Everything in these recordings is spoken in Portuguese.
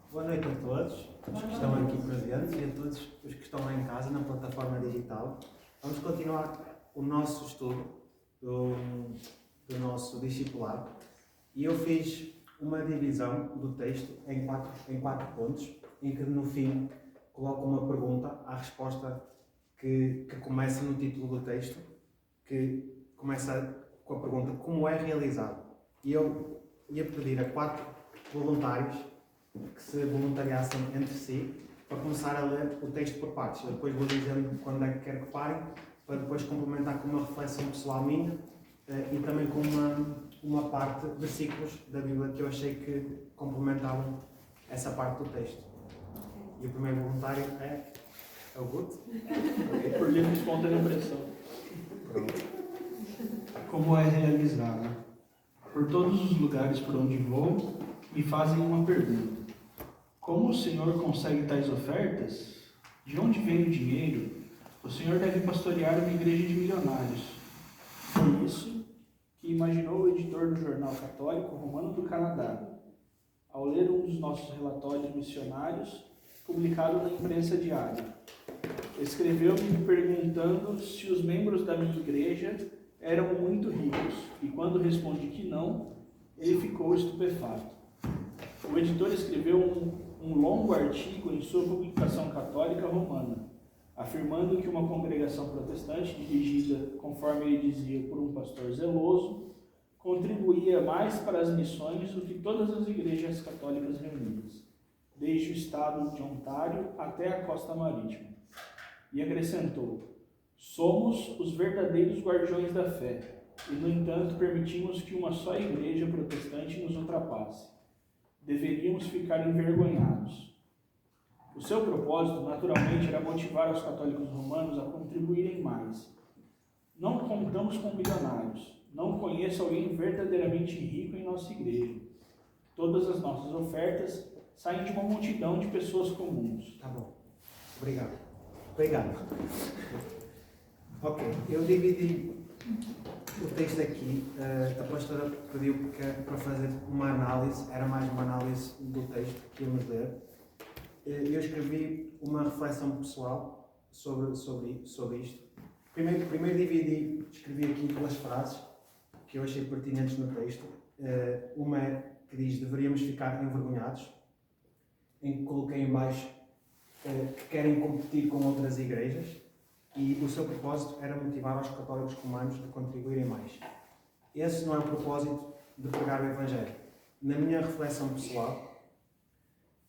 Boa noite a todos, os que estão aqui presentes e a todos os que estão lá em casa na plataforma digital. Vamos continuar o nosso estudo do nosso discipulado e eu fiz uma divisão do texto em quatro pontos, em que no fim coloco uma pergunta, a resposta que começa no título do texto, que começa com a pergunta: como é realizado? E eu ia pedir a 4 voluntários que se voluntariassem entre si para começar a ler o texto por partes. Eu depois vou dizendo quando é que quero que parem, para depois complementar com uma reflexão pessoal minha e também com uma parte, versículos da Bíblia que eu achei que complementavam essa parte do texto. E o primeiro voluntário é o Guto. Por livre e espontânea pressão. Como é realizado? Por todos os lugares por onde vou, me fazem uma pergunta. Como o Senhor consegue tais ofertas? De onde vem o dinheiro? O Senhor deve pastorear uma igreja de milionários. Foi isso que imaginou o editor do Jornal Católico Romano do Canadá, ao ler um dos nossos relatórios missionários, publicado na imprensa diária. Escreveu-me perguntando se os membros da minha igreja eram muito ricos, e quando respondi que não, ele ficou estupefato. O editor escreveu um longo artigo em sua publicação católica romana, afirmando que uma congregação protestante, dirigida, conforme ele dizia, por um pastor zeloso, contribuía mais para as missões do que todas as igrejas católicas reunidas, desde o estado de Ontário até a costa marítima. E acrescentou: somos os verdadeiros guardiões da fé, e no entanto permitimos que uma só igreja protestante nos ultrapasse. Deveríamos ficar envergonhados. O seu propósito, naturalmente, era motivar os católicos romanos a contribuírem mais. Não contamos com milionários. Não conheço alguém verdadeiramente rico em nossa igreja. Todas as nossas ofertas saem de uma multidão de pessoas comuns. Tá bom. Obrigado. Ok, eu dividi o texto aqui. A pastora pediu para fazer uma análise, era mais uma análise do texto que íamos ler. Eu escrevi uma reflexão pessoal sobre isto. Primeiro escrevi aqui 2 frases que eu achei pertinentes no texto. Uma é que diz: deveríamos ficar envergonhados, em que coloquei em baixo que querem competir com outras igrejas, e o seu propósito era motivar os católicos romanos a contribuírem mais. Esse não é o propósito de pregar o Evangelho. Na minha reflexão pessoal,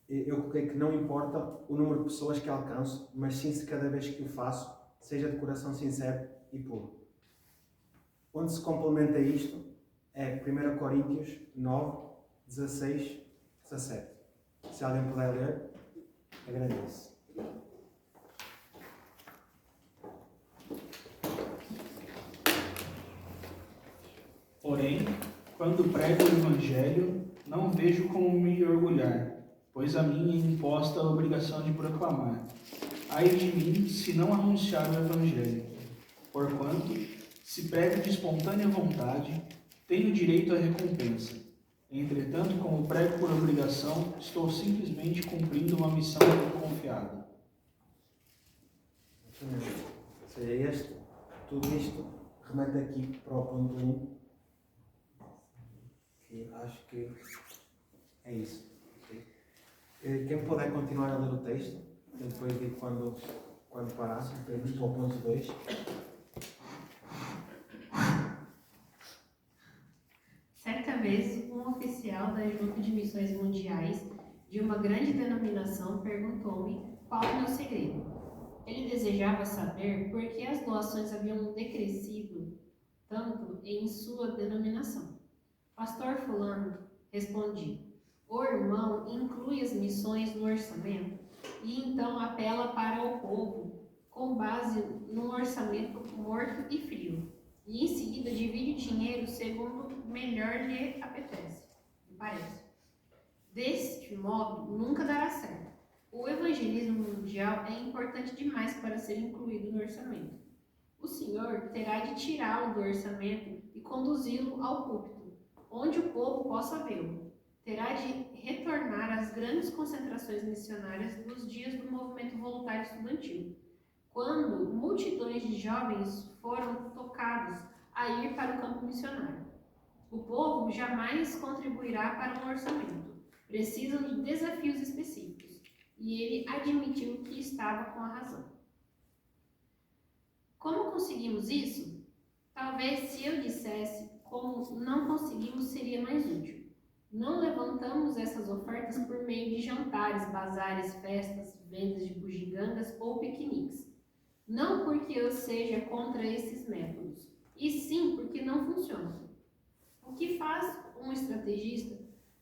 eu coloquei que não importa o número de pessoas que alcanço, mas sim se cada vez que o faço seja de coração sincero e puro. Onde se complementa isto é 1 Coríntios 9, 16, 17. Se alguém puder ler, agradeço. Porém, quando prego o Evangelho, não vejo como me orgulhar, pois a mim é imposta a obrigação de proclamar. Ai de mim, se não anunciar o Evangelho. Porquanto, se prego de espontânea vontade, tenho direito à recompensa. Entretanto, como prego por obrigação, estou simplesmente cumprindo uma missão confiada. Ou seja, tudo isto remete aqui para o ponto 1, que acho que é isso. Quem puder continuar a ler o texto, eu depois digo quando parar, vamos para o ponto 2. Certa vez, um oficial da Junta de Missões Mundiais de uma grande denominação perguntou-me qual o meu segredo. Ele desejava saber por que as doações haviam decrescido tanto em sua denominação. Pastor fulano, respondi, o irmão inclui as missões no orçamento e então apela para o povo com base num orçamento morto e frio. E em seguida divide o dinheiro segundo melhor lhe apetece, me parece. Deste modo, nunca dará certo. O evangelismo mundial é importante demais para ser incluído no orçamento. O Senhor terá de tirá-lo do orçamento e conduzi-lo ao púlpito, onde o povo possa vê-lo. Terá de retornar as grandes concentrações missionárias dos dias do movimento voluntário estudantil, quando multidões de jovens foram tocados a ir para o campo missionário. O povo jamais contribuirá para um orçamento. Precisam de desafios específicos. E ele admitiu que estava com a razão. Como conseguimos isso? Talvez se eu dissesse como não conseguimos seria mais útil. Não levantamos essas ofertas por meio de jantares, bazares, festas, vendas de bugigangas ou piqueniques. Não porque eu seja contra esses métodos, e sim porque não funcionam. O que faz um estrategista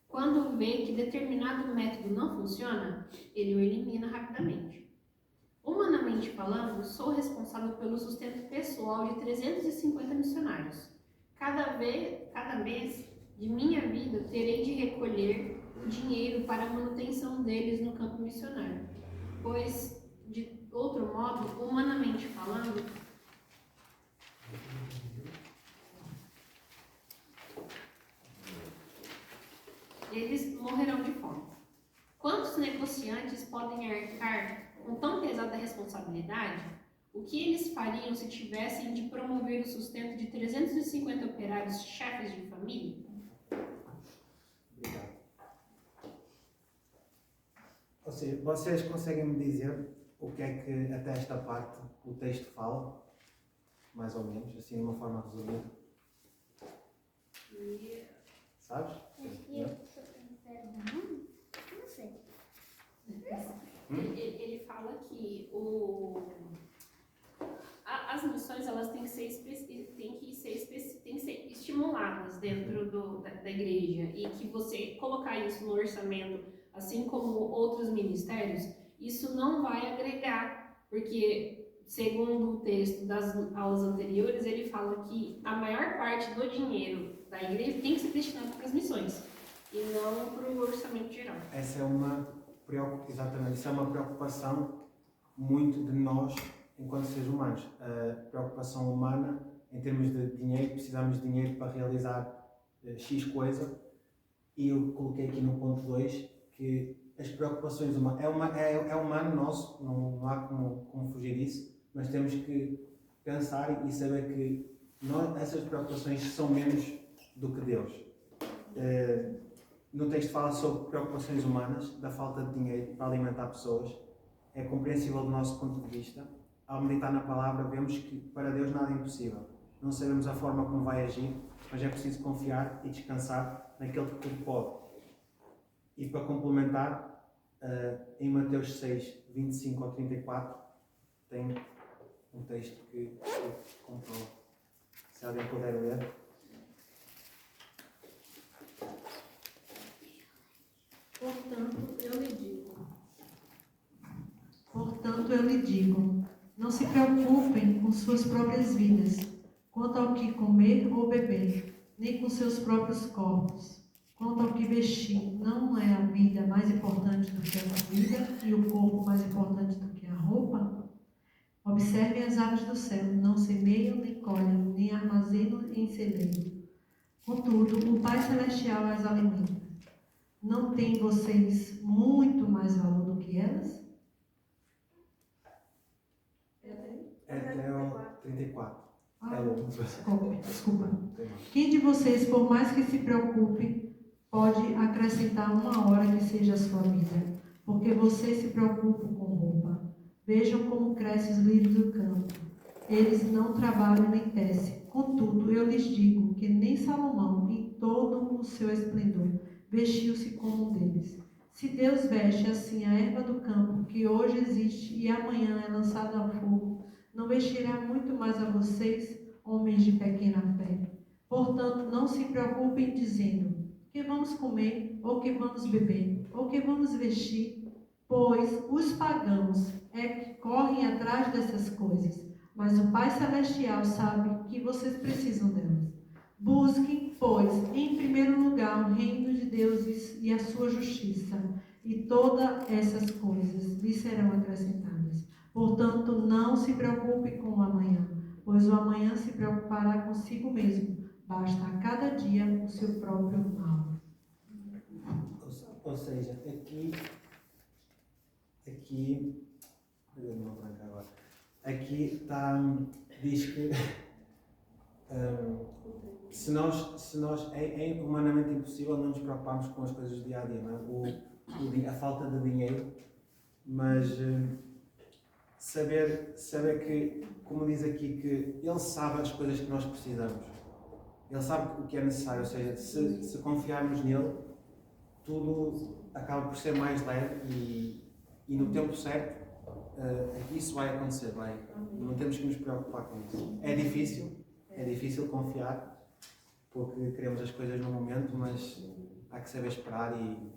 quando vê que determinado método não funciona? Ele o elimina rapidamente. Humanamente falando, sou responsável pelo sustento pessoal de 350 missionários. Cada mês de minha vida terei de recolher dinheiro para a manutenção deles no campo missionário, pois, de outro modo, humanamente falando, eles morrerão de fome. Quantos negociantes podem arcar com tão pesada responsabilidade? O que eles fariam se tivessem de promover o sustento de 350 operários chefes de família? Obrigado. Ou seja, vocês conseguem me dizer o que é que até esta parte o texto fala? Mais ou menos, assim de uma forma resumida. Sabes? Ele fala que as missões elas têm que ser estimuladas dentro da igreja, e que você colocar isso no orçamento, assim como outros ministérios, isso não vai agregar, porque segundo o texto das aulas anteriores, ele fala que a maior parte do dinheiro da igreja tem que ser destinado para as missões e não para o orçamento geral. Essa é uma exatamente, isso é uma preocupação muito de nós enquanto seres humanos. A preocupação humana em termos de dinheiro, precisamos de dinheiro para realizar X coisa, e eu coloquei aqui no ponto 2 que as preocupações humanas é humano nosso, não há como fugir disso, mas temos que pensar e saber que essas preocupações são menos do que Deus. No texto fala sobre preocupações humanas, da falta de dinheiro para alimentar pessoas. É compreensível do nosso ponto de vista. Ao meditar na palavra, vemos que para Deus nada é impossível. Não sabemos a forma como vai agir, mas é preciso confiar e descansar naquele que tudo pode. E para complementar, em Mateus 6, 25 ao 34, tem um texto que comprova. Se alguém puder ler. Portanto, eu lhe digo, não se preocupem com suas próprias vidas, quanto ao que comer ou beber, nem com seus próprios corpos, quanto ao que vestir. Não é a vida mais importante do que a comida e o corpo mais importante do que a roupa? Observem as aves do céu, não semeiam, nem colhem, nem armazenam em celeiro. Contudo, o Pai Celestial as alimenta. Não têm vocês muito mais valor do que elas? Até o 34. É longo. Desculpa. Quem de vocês, por mais que se preocupe, pode acrescentar uma hora que seja a sua vida? Porque vocês se preocupam com roupa. Vejam como crescem os lírios do campo. Eles não trabalham nem tecem. Contudo, eu lhes digo que nem Salomão, em todo o seu esplendor, vestiu-se como um deles. Se Deus veste assim a erva do campo, que hoje existe e amanhã é lançada ao fogo, não vestirá muito mais a vocês, homens de pequena fé. Portanto, não se preocupem dizendo, que vamos comer, ou que vamos beber, ou que vamos vestir, pois os pagãos é que correm atrás dessas coisas, mas o Pai Celestial sabe que vocês precisam delas. Busquem, pois, em primeiro lugar o reino de Deus e a sua justiça, e todas essas coisas lhes serão acrescentadas. Portanto, não se preocupe com o amanhã, pois o amanhã se preocupará consigo mesmo. Basta a cada dia o seu próprio mal. Ou seja, aqui, eu não vou arrancar agora. Aqui está, diz que se nós é humanamente impossível não nos preocuparmos com as coisas do dia a dia, não é? A falta de dinheiro, mas saber que, como diz aqui, que Ele sabe as coisas que nós precisamos, Ele sabe o que é necessário, ou seja, se confiarmos nele, tudo acaba por ser mais leve e no tempo certo isso vai acontecer, não temos que nos preocupar com isso. É difícil confiar, porque queremos as coisas no momento, mas há que saber esperar e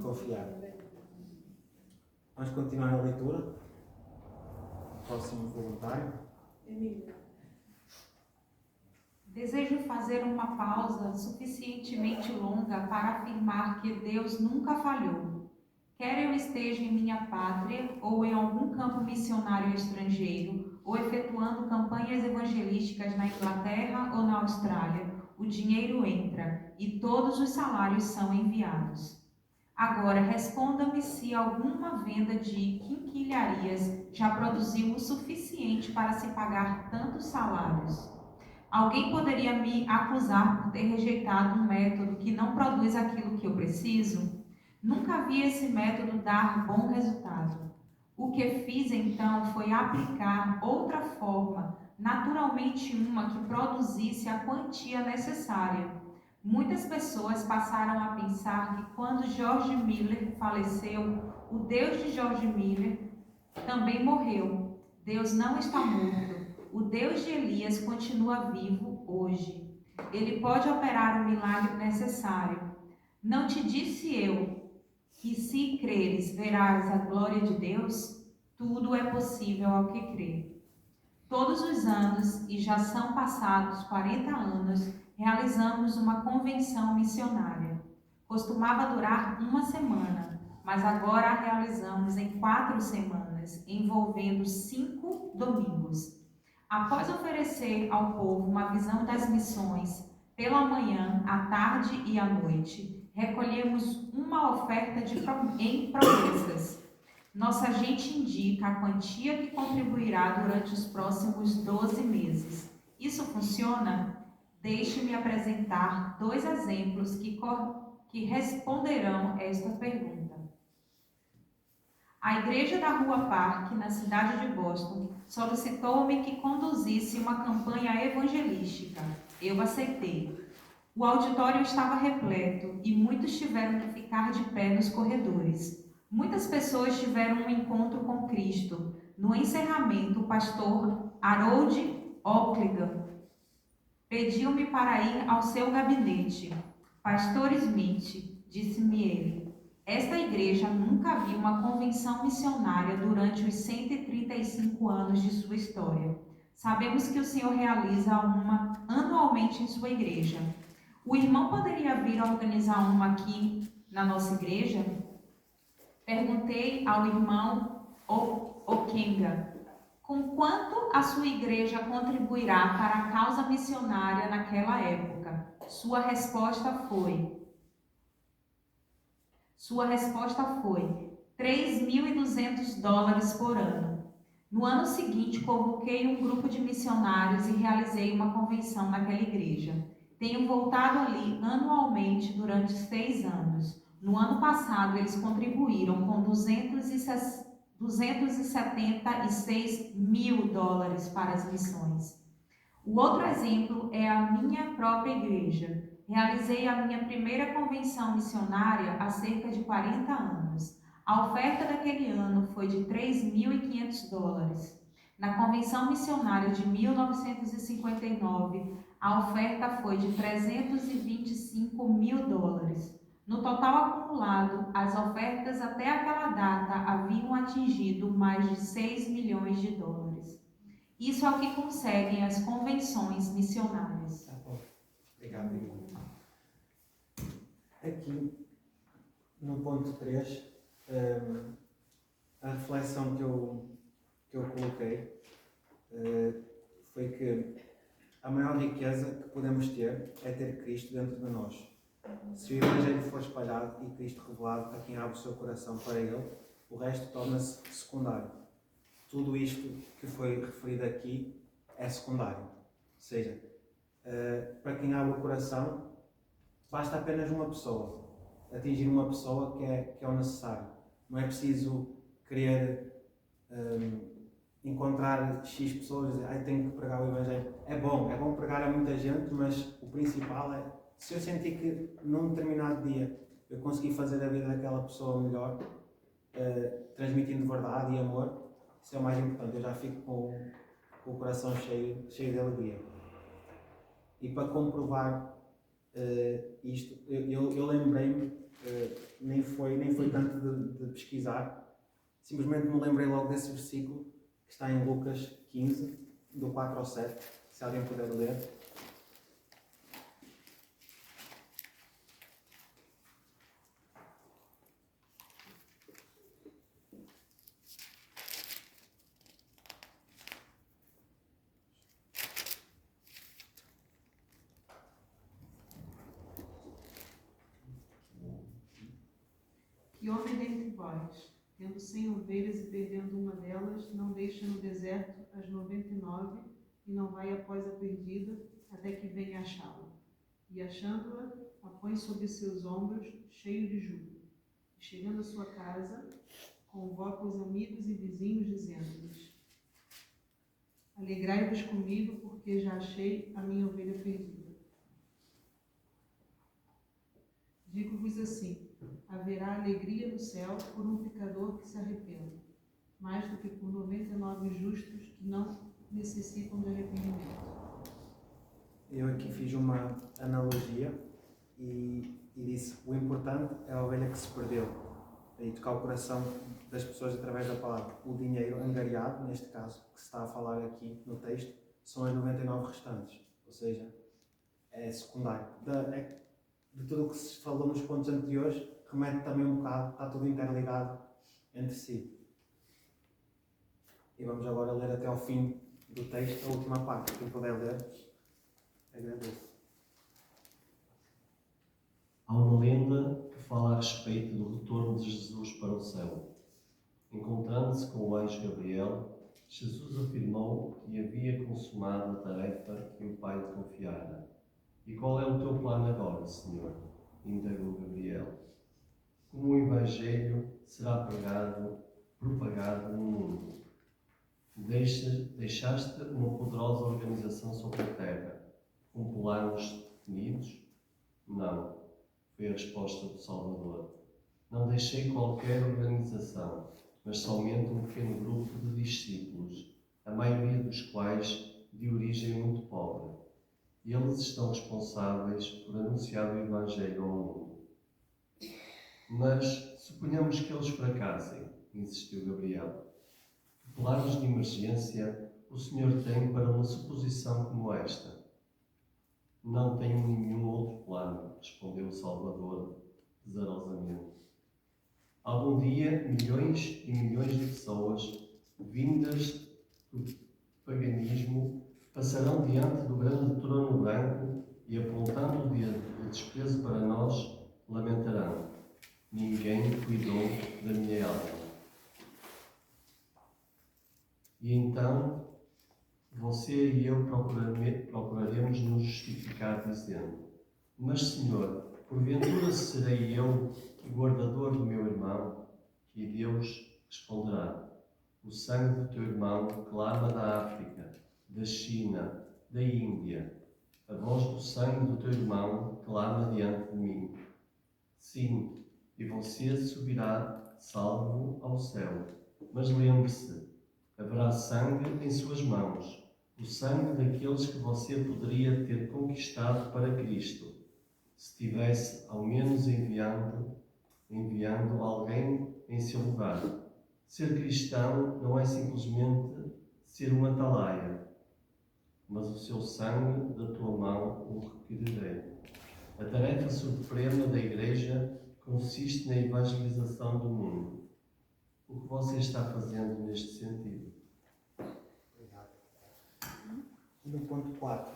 confiar. Vamos continuar a leitura. Próximo voluntário. Desejo fazer uma pausa suficientemente longa para afirmar que Deus nunca falhou. Quer eu esteja em minha pátria ou em algum campo missionário estrangeiro, ou efetuando campanhas evangelísticas na Inglaterra ou na Austrália, o dinheiro entra e todos os salários são enviados. Agora, responda-me se alguma venda de quinquilharias já produziu o suficiente para se pagar tantos salários. Alguém poderia me acusar por ter rejeitado um método que não produz aquilo que eu preciso? Nunca vi esse método dar bom resultado. O que fiz então foi aplicar outra forma, naturalmente uma que produzisse a quantia necessária. Muitas pessoas passaram a pensar que quando George Miller faleceu, o Deus de George Miller também morreu. Deus não está morto. O Deus de Elias continua vivo hoje. Ele pode operar o milagre necessário. Não te disse eu que se creres verás a glória de Deus? Tudo é possível ao que crê. Todos os anos, e já são passados 40 anos, realizamos uma convenção missionária. Costumava durar uma semana, mas agora a realizamos em 4 semanas, envolvendo 5 domingos. Após oferecer ao povo uma visão das missões, pela manhã, à tarde e à noite, recolhemos uma oferta em promessas. Nossa agente indica a quantia que contribuirá durante os próximos 12 meses. Isso funciona? Deixe-me apresentar 2 exemplos que responderão esta pergunta. A igreja da Rua Park, na cidade de Boston, solicitou-me que conduzisse uma campanha evangelística. Eu aceitei. O auditório estava repleto e muitos tiveram que ficar de pé nos corredores. Muitas pessoas tiveram um encontro com Cristo. No encerramento, o pastor Harold Ocligan pediu-me para ir ao seu gabinete. Pastor Smith, disse-me ele, esta igreja nunca viu uma convenção missionária durante os 135 anos de sua história. Sabemos que o Senhor realiza uma anualmente em sua igreja. O irmão poderia vir organizar uma aqui na nossa igreja? Perguntei ao irmão Okenga, com quanto a sua igreja contribuirá para a causa missionária naquela época? Sua resposta foi $3.200 por ano. No ano seguinte, convoquei um grupo de missionários e realizei uma convenção naquela igreja. Tenho voltado ali anualmente durante 6 anos. No ano passado, eles contribuíram com $276 mil para as missões. O outro exemplo é a minha própria igreja. Realizei a minha primeira convenção missionária há cerca de 40 anos. A oferta daquele ano foi de $3.500. Na convenção missionária de 1959, a oferta foi de $325 mil. No total acumulado, as ofertas até aquela data haviam atingido mais de $6 milhões. Isso é o que conseguem as convenções missionárias. Tá bom. Obrigado, Igor. Aqui, no ponto 3, a reflexão que eu coloquei foi que a maior riqueza que podemos ter é ter Cristo dentro de nós. Se o Evangelho for espalhado e Cristo revelado a quem abre o seu coração para ele, o resto torna-se secundário. Tudo isto que foi referido aqui é secundário. Ou seja, para quem abre o coração, basta apenas uma pessoa. Atingir uma pessoa que é o necessário. Não é preciso querer encontrar X pessoas e dizer, tenho que pregar o Evangelho. É bom pregar a muita gente, mas o principal é, se eu sentir que num determinado dia eu consegui fazer a vida daquela pessoa melhor, transmitindo verdade e amor, isso é o mais importante. Eu já fico com o coração cheio de alegria. E para comprovar isto, eu lembrei-me, nem foi tanto de pesquisar, simplesmente me lembrei logo desse versículo que está em Lucas 15, do 4 ao 7, se alguém puder ler. Que homem dentre vós, tendo 100 ovelhas e perdendo uma delas, não deixa no deserto as 99 e não vai após a perdida até que venha achá-la? E achando-a, a põe sobre seus ombros, cheio de júbilo. E chegando à sua casa, convoca os amigos e vizinhos, dizendo-lhes: Alegrai-vos comigo, porque já achei a minha ovelha perdida. Digo-vos assim: haverá alegria no céu por um pecador que se arrependa, mais do que por 99 justos que não necessitam de arrependimento. Eu aqui fiz uma analogia e disse, o importante é a ovelha que se perdeu. E tocar o coração das pessoas através da palavra. O dinheiro angariado, neste caso, que se está a falar aqui no texto, são as 99 restantes. Ou seja, é secundário. De tudo o que se falou nos pontos anteriores, remete também um bocado, está tudo interligado entre si. E vamos agora ler até ao fim do texto, a última parte. Quem puder ler, agradeço. Há uma lenda que fala a respeito do retorno de Jesus para o céu. Encontrando-se com o anjo Gabriel, Jesus afirmou que havia consumado a tarefa que o Pai lhe confiara. E qual é o teu plano agora, Senhor? Indagou Gabriel. Como o Evangelho será propagado no mundo? Deixaste uma poderosa organização sobre a terra, com planos definidos? Não, foi a resposta do Salvador. Não deixei qualquer organização, mas somente um pequeno grupo de discípulos, a maioria dos quais de origem muito pobre. Eles estão responsáveis por anunciar o Evangelho ao mundo. Mas suponhamos que eles fracassem, insistiu Gabriel. Que planos de emergência o Senhor tem para uma suposição como esta? Não tenho nenhum outro plano, respondeu o Salvador desarosamente. Algum dia, milhões e milhões de pessoas, vindas do paganismo, passarão diante do grande trono branco e, apontando o dedo de desprezo para nós, lamentarão: ninguém cuidou da minha alma. E então, você e eu procuraremos nos justificar dizendo: mas, Senhor, porventura serei eu o guardador do meu irmão? E Deus responderá: o sangue do teu irmão clama da África, da China, da Índia. A voz do sangue do teu irmão clama diante de mim. Sim, e você subirá salvo ao céu. Mas lembre-se, haverá sangue em suas mãos, o sangue daqueles que você poderia ter conquistado para Cristo, se tivesse ao menos enviando alguém em seu lugar. Ser cristão não é simplesmente ser um atalaia, mas o seu sangue da tua mão o requererei. A tarefa suprema da Igreja consiste na evangelização do mundo. O que você está fazendo neste sentido? Obrigado. No ponto 4,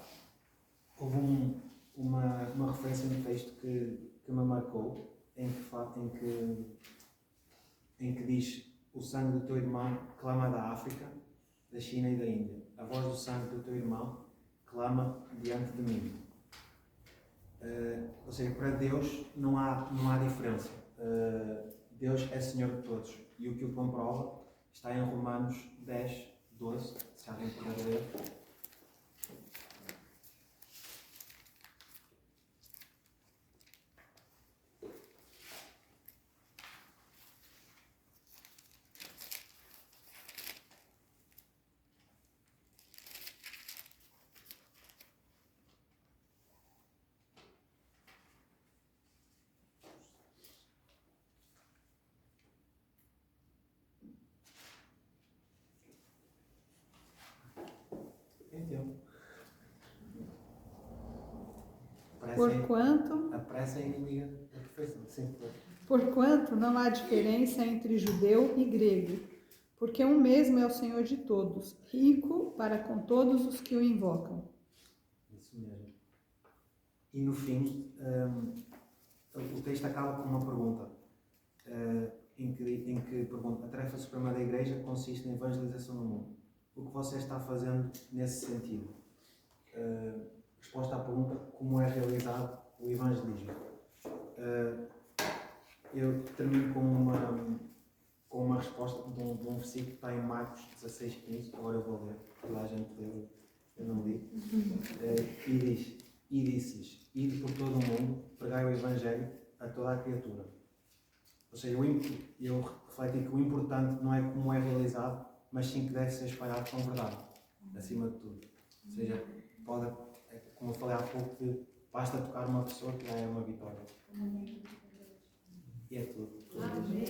houve uma referência no texto que me marcou, em que diz: o sangue do teu irmão clama da África, da China e da Índia. A voz do sangue do teu irmão clama diante de mim. Ou seja, para Deus não há diferença. Deus é Senhor de todos. E o que o comprova está em Romanos 10, 12, se alguém puder ler. Entendo. Porquanto, A pressa é inimiga da perfeição. Sim, porquanto não há diferença entre judeu e grego, porque um mesmo é o Senhor de todos, rico para com todos os que o invocam. isso mesmo. E no fim, o texto acaba com uma pergunta, em que pergunta: a tarefa suprema da Igreja consiste na evangelização no mundo. O que você está fazendo nesse sentido? Resposta à pergunta: como é realizado o evangelismo? Eu termino com uma resposta de um versículo que está em Marcos 16:15. Agora eu vou ler, toda a gente leu, eu não li. E diz: e disse-lhes: ide por todo o mundo, pregai o evangelho a toda a criatura. Ou seja, eu refleti que o importante não é como é realizado, mas sim que deve ser espalhado com verdade, acima de tudo. Ou seja, como eu falei há pouco, que basta tocar uma pessoa que já é uma vitória. E é tudo. Amém.